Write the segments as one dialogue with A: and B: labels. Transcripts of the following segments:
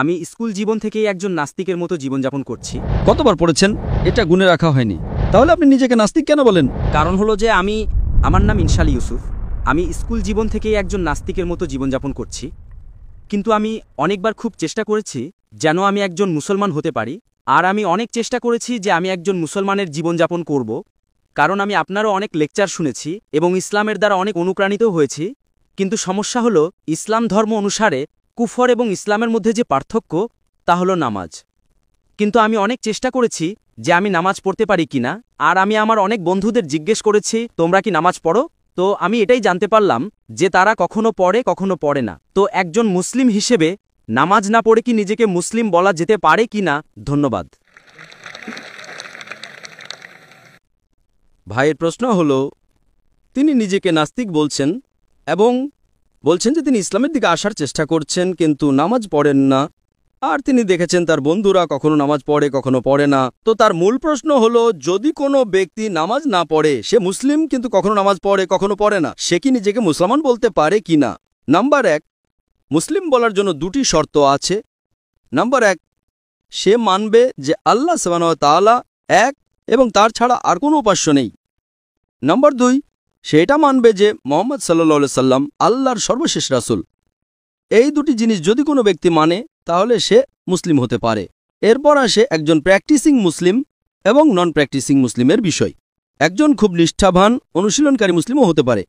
A: আমি স্কুল জীবন থেকেই একজন নাস্তিকের মতো জীবনযাপন করছি।
B: কতবার পড়েছেন? এটা গুনে রাখা হয়নি। তাহলে আপনি নিজেকে নাস্তিক কেন বলেন?
A: কারণ হলো যে আমার নাম ইনশাল ইউসুফ। আমি স্কুল জীবন থেকেই একজন নাস্তিকের মতো জীবনযাপন করছি, কিন্তু আমি অনেকবার খুব চেষ্টা করেছি যেন আমি একজন মুসলমান হতে পারি। আর আমি অনেক চেষ্টা করেছি যে আমি একজন মুসলমানের জীবনযাপন করব, কারণ আমি আপনারও অনেক লেকচার শুনেছি এবং ইসলামের দ্বারা অনেক অনুপ্রাণিত হয়েছি। কিন্তু সমস্যা হলো ইসলাম ধর্ম অনুসারে কুফর এবং ইসলামের মধ্যে যে পার্থক্য তা হলো নামাজ। কিন্তু আমি অনেক চেষ্টা করেছি যে আমি নামাজ পড়তে পারি কিনা, আর আমি আমার অনেক বন্ধুদের জিজ্ঞেস করেছি তোমরা কি নামাজ পড়ো? তো আমি এটাই জানতে পারলাম যে তারা কখনো পড়ে কখনো পড়ে না। তো একজন মুসলিম হিসেবে নামাজ না পড়ে কি নিজেকে মুসলিম বলা যেতে পারে কিনা? ধন্যবাদ।
B: ভাইয়ের প্রশ্ন হলো, তিনি নিজেকে নাস্তিক বলছেন এবং বলছেন যে তিনি ইসলামের দিকে আসার চেষ্টা করছেন, কিন্তু নামাজ পড়েন না। আর তিনি দেখেছেন তার বন্ধুরা কখনো নামাজ পড়ে কখনো পড়ে না। তো তার মূল প্রশ্ন হলো, যদি কোনো ব্যক্তি নামাজ না পড়ে, সে মুসলিম কিন্তু কখনো নামাজ পড়ে কখনো পড়ে না, সে কি নিজেকে মুসলমান বলতে পারে কি না? নাম্বার 1, মুসলিম বলার জন্য দুটি শর্ত আছে। নাম্বার 1, সে মানবে যে আল্লাহ সুবহানাহু ওয়া তাআলা এক এবং তার ছাড়া আর কোনো উপাস্য নেই। নাম্বার 2, সে এটা মানবে যে মুহাম্মদ সাল্লাল্লাহু আলাইহি সাল্লাম আল্লাহর সর্বশেষ রাসূল। এই দুটি জিনিস যদি কোনো ব্যক্তি মানে, তাহলে সে মুসলিম হতে পারে। এরপর আসে একজন প্র্যাকটিসিং মুসলিম এবং নন প্র্যাকটিসিং মুসলিমের বিষয়। একজন খুব নিষ্ঠাবান অনুশীলনকারী মুসলিমও হতে পারে।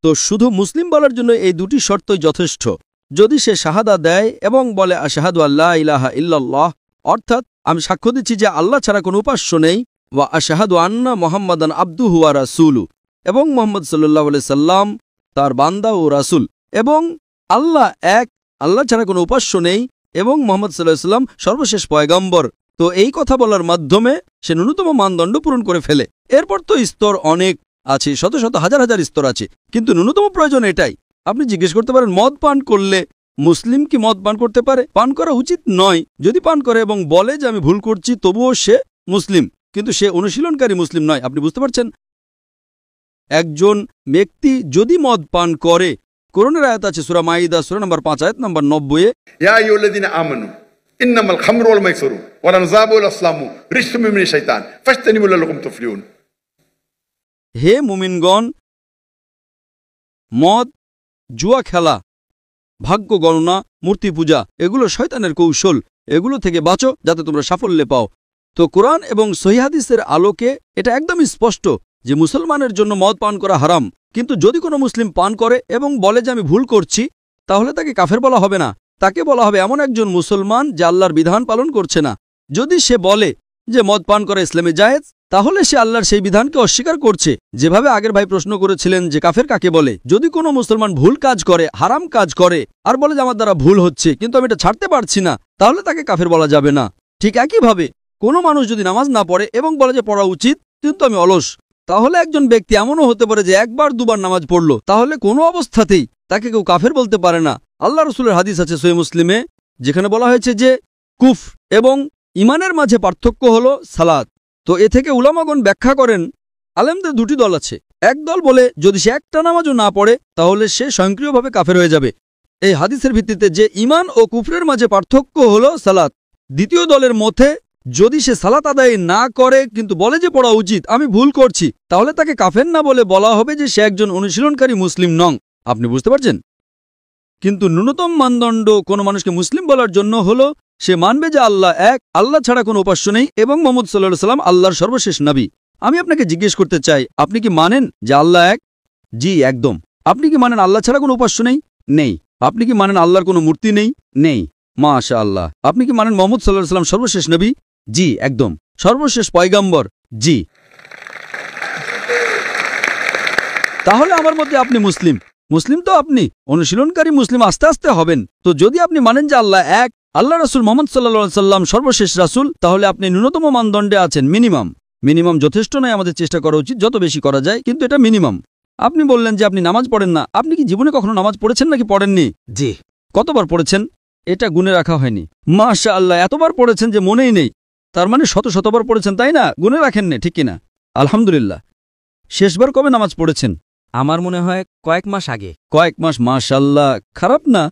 B: তো শুধু মুসলিম বলার জন্য এই দুটি শর্তই যথেষ্ট। যদি সে শাহাদা দেয় এবং বলে আশহাদু আল্লা ইলাহা ইল্লাল্লাহ, অর্থাৎ আমি সাক্ষ্য দিচ্ছি যে আল্লাহ ছাড়া কোনো উপাস্য নেই, ওয়া আশহাদু আন্না মুহাম্মাদান আবদুহু ওয়া রাসূলুহু, এবং মুহাম্মদ সাল্লাল্লাহু আলাইহি সাল্লাম তার বান্দা ও রাসূল, এবং আল্লাহ এক, আল্লাহ ছাড়া কোনো উপাস্য নেই, এবং মুহাম্মদ সাল্লাল্লাহু আলাইহি সাল্লাম সর্বশেষ পয়গম্বর। তো এই কথা বলার মাধ্যমে সে ন্যূনতম মানদণ্ড পূরণ করে ফেলে। এরপর তো স্তর অনেক আছে, শত শত হাজার হাজার স্তর আছে, কিন্তু ন্যূনতম প্রয়োজন এটাই। আপনি জিজ্ঞেস করতে পারেন, মদ পান করলে মুসলিম কি মদ পান করতে পারে? পান করা উচিত নয়। যদি পান করে এবং বলে যে আমি ভুল করছি, তবুও সে মুসলিম, কিন্তু সে অনুশীলনকারী মুসলিম নয়। আপনি বুঝতে পারছেন? একজন ব্যক্তি যদি মদ পান করে, কোরআনের আয়াত আছে সূরা মাইদা সূরা নম্বর 5 আয়াত নম্বর 90-এ,
C: ইয়া আইয়ুহাল্লাযীনা আমানু ইন্নামাল খামরু ওয়াল মাইসিরু ওয়াল আনযাবু ওয়াল আসলামু রিজসুম মিনাশ শাইতান ফাজতানিবু লাআল্লাকুম তুফলিহুন।
B: হে মুমিনগণ, মদ, জুয়া খেলা, ভাগ্য গণনা, মূর্তি পূজা, এগুলো শয়তানের কৌশল। এগুলো থেকে বাঁচো যাতে তোমরা সাফল্য পাও। তো কোরআন এবং সহিহ হাদিসের আলোকে এটা একদমই স্পষ্ট যে মুসলমানের জন্য মদ পান করা হারাম। কিন্তু যদি কোনো মুসলিম পান করে এবং বলে যে আমি ভুল করছি, তাহলে তাকে কাফের বলা হবে না। তাকে বলা হবে এমন একজন মুসলমান যে আল্লাহর বিধান পালন করছে না। যদি সে বলে যে মদ পান করা ইসলামে জায়েজ, তাহলে সে আল্লাহর সেই বিধানকে অস্বীকার করছে। যেভাবে আগের ভাই প্রশ্ন করেছিলেন যে কাফের কাকে বলে, যদি কোনো মুসলমান ভুল কাজ করে, হারাম কাজ করে, আর বলে যে আমার দ্বারা ভুল হচ্ছে কিন্তু আমি এটা ছাড়তে পারছি না, তাহলে তাকে কাফের বলা যাবে না। ঠিক একইভাবে কোনো মানুষ যদি নামাজ না পড়ে এবং বলে যে পড়া উচিত কিন্তু আমি অলস, তাহলে একজন ব্যক্তি এমনও হতে পারে যে একবার দুবার নামাজ পড়লো, তাহলে কোনো অবস্থাতেই তাকে কেউ কাফের বলতে পারে না। আল্লাহ রসুলের হাদিস আছে সহিহ মুসলিমে, যেখানে বলা হয়েছে যে কুফর এবং ইমানের মাঝে পার্থক্য হলো সালাত। তো এ থেকে উলামাগণ ব্যাখ্যা করেন, আলেমদের দুটি দল আছে। এক দল বলে যদি সে একটা নামাজও না পড়ে তাহলে সে স্বয়ংক্রিয়ভাবে কাফের হয়ে যাবে, এই হাদিসের ভিত্তিতে যে ইমান ও কুফরের মাঝে পার্থক্য হলো সালাত। দ্বিতীয় দলের মতে যদি সে সালাত আদায় না করে কিন্তু বলে যে পড়া উচিত, আমি ভুল করছি, তাহলে তাকে কাফের না বলে বলা হবে যে সে একজন অনুশীলনকারী মুসলিম নন। আপনি বুঝতে পারছেন? কিন্তু ন্যূনতম মানদণ্ড কোনো মানুষকে মুসলিম বলার জন্য হলো সে মানবে যে আল্লাহ এক, আল্লাহ ছাড়া কোনো উপাস্য নেই, এবং মুহাম্মদ সাল্লাল্লাহু আলাইহি সাল্লাম আল্লাহর সর্বশেষ নবী। আমি আপনাকে জিজ্ঞেস করতে চাই, আপনি কি মানেন যে আল্লাহ এক? জি, একদম। আপনি কি মানেন আল্লাহ ছাড়া কোনো উপাস্য নেই? নেই। আপনি কি মানেন আল্লাহর কোনো মূর্তি নেই? নেই। মাশাআল্লাহ। আপনি কি মানেন মুহাম্মদ সাল্লাল্লাহু আলাইহি সাল্লাম সর্বশেষ নবী? জি, একদম। সর্বশেষ পয়গম্বর? জি। তাহলে আমার মতে আপনি মুসলিম। মুসলিম তো আপনি অনুশীলনকারী মুসলিম আস্তে আস্তে হবেন। তো যদি আপনি মানেন যে আল্লাহ এক, আল্লাহ রাসূল মুহাম্মদ সাল্লাল্লাহু আলাইহি সাল্লাম সর্বশেষ রাসূল, তাহলে আপনি ন্যূনতম মানদণ্ডে আছেন, মিনিমাম। মিনিমাম যথেষ্ট নয়, আমাদের চেষ্টা করা উচিত যত বেশি করা যায়, কিন্তু এটা মিনিমাম। আপনি বললেন যে আপনি নামাজ পড়েন না। আপনি কি জীবনে কখনো নামাজ পড়েছেন নাকি পড়েননি?
A: জি।
B: কতবার পড়েছেন? এটা গুনে রাখা হয়নি। মাশাআল্লাহ, এতবার পড়েছেন যে মনেই নেই। তার মানে শত শতবার পড়েছেন, তাই না? গুনে রাখেননি, ঠিক কিনা? আলহামদুলিল্লাহ। শেষবার কবে নামাজ পড়েছেন?
A: আমার মনে হয় কয়েক মাস আগে।
B: কয়েক মাস? মাশাআল্লাহ, খারাপ না।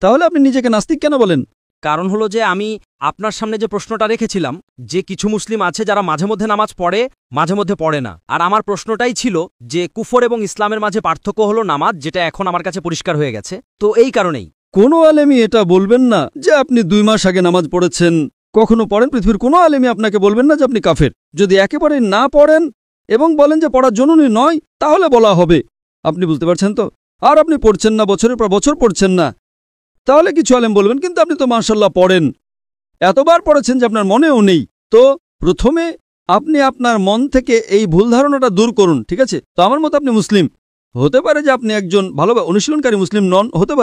B: তাহলে আপনি নিজেকে নাস্তিক কেন বলেন?
A: কারণ হলো যে আমি আপনার সামনে যে প্রশ্নটা রেখেছিলাম যে কিছু মুসলিম আছে যারা মাঝে মধ্যে নামাজ পড়ে মাঝে মধ্যে পড়ে না, আর আমার প্রশ্নটাই ছিল যে কুফর এবং ইসলামের মাঝে পার্থক্য হলো নামাজ, যেটা এখন আমার কাছে পরিষ্কার হয়ে গেছে। তো এই কারণেই
B: কোনো আলেমই এটা বলবেন না যে আপনি 2 মাস আগে নামাজ পড়েছেন, কখনো পড়েন, পৃথিবীর কোনো আলেমই আপনাকে বলবেন না যে আপনি কাফের। যদি একেবারে না পড়েন এবং বলেন যে পড়ার জন্যই নয়, তাহলে বলা হবে। আপনি বুঝতে পারছেন তো? আর আপনি পড়ছেন না, বছরের পর বছর পড়ছেন না, তাহলে কিছু আলেম বলবেন কিন্তু আপনি তো মাশাআল্লাহ পড়েন, এতবার পড়েছেন যে আপনার মনেও নেই। তো প্রথমে আপনি আপনার মন থেকে এই ভুল ধারণাটা দূর করুন, ঠিক আছে? তো আমার মতো আপনি মুসলিম হতে পারে যে আপনি একজন ভালো অনুশীলনকারী মুসলিম নন, হতে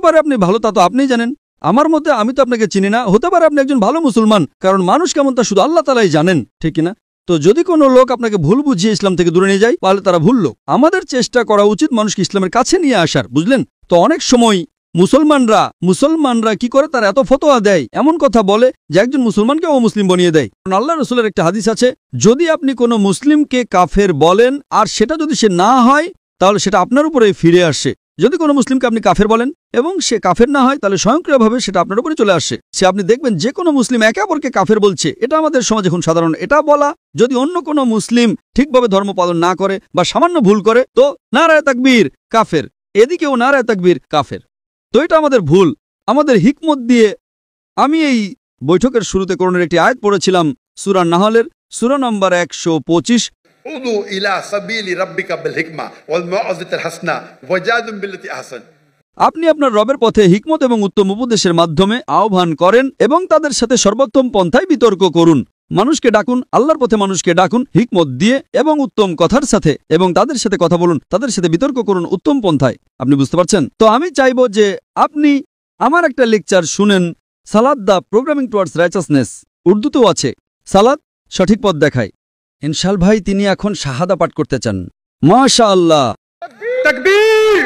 B: পারে আপনি ভালো, তা তো আপনিই জানেন। আমার মতে, আমি তো আপনাকে চিনি না, হতে পারে আপনি একজন ভালো মুসলমান, কারণ মানুষ কেমন তা শুধু আল্লাহ তাআলাই জানেন, ঠিক কিনা? তো যদি কোনো লোক আপনাকে ভুল বুঝিয়ে ইসলাম থেকে দূরে নিয়ে যায়, তাহলে তারা ভুল লোক। আমাদের চেষ্টা করা উচিত মানুষকে ইসলামের কাছে নিয়ে আসার, বুঝলেন তো? অনেক সময় মুসলমানরা কি করে, তারা এত ফতোয়া দেয়, এমন কথা বলে যে একজন মুসলমানকে অমুসলিম বানিয়ে দেয়। কারণ আল্লাহ রাসূলের একটা হাদিস আছে, যদি আপনি কোনো মুসলিমকে কাফের বলেন আর সেটা যদি সে না হয়, তাহলে সেটা আপনার উপরে ফিরে আসে। যদি কোনো মুসলিমকে আপনি কাফের বলেন এবং সে কাফের না হয়, তাহলে স্বয়ংক্রিয়ভাবে সেটা আপনার উপরে চলে আসে। আপনি দেখবেন যে কোনো মুসলিম একে অপরকে কাফের বলছে, এটা আমাদের সমাজে এখন সাধারণ। এটা বলা, যদি অন্য কোনো মুসলিম ঠিকভাবে ধর্ম পালন না করে বা সামান্য ভুল করে, তো নারায়ে তাকবীর কাফের, এদিকেও নারায়ে তাকবীর কাফের। তো এটা আমাদের ভুল। আমাদের হিকমত দিয়ে আমি এই বৈঠকের শুরুতে কোরআনের একটি আয়াত পড়েছিলাম, সূরা নাহলের সূরা নম্বর 125।
C: উদু ইলা সাবিলি রাব্বিকা বিল হিকমা ওয়াল মাউইযাতিল হাসানা ওয়াজাদুম বিল্লাতি আহসান।
B: আপনি আপনার রবের পথে হিকমত এবং উত্তম উপদেশের মাধ্যমে আহ্বান করেন এবং তাদের সাথে সর্বোত্তম পন্থায় বিতর্ক করুন। মানুষকে ডাকুন, আল্লাহর পথে মানুষকে ডাকুন হিকমত দিয়ে এবং উত্তম কথার সাথে, এবং তাদের সাথে কথা বলুন, তাদের সাথে বিতর্ক করুন উত্তম পন্থায়। আপনি বুঝতে পারছেন তো? আমি চাইব যে আপনি আমার একটা লেকচার শুনেন, সালাত দ্য প্রোগ্রামিং টুয়ার্ডস রাইচাসনেস, উর্দুতেও আছে। সালাত সঠিক পথ দেখায়। ইনশাল ভাই তিনি এখন শাহাদা পাঠ করতে চান। মাশাআল্লাহ,
C: তাকবীর।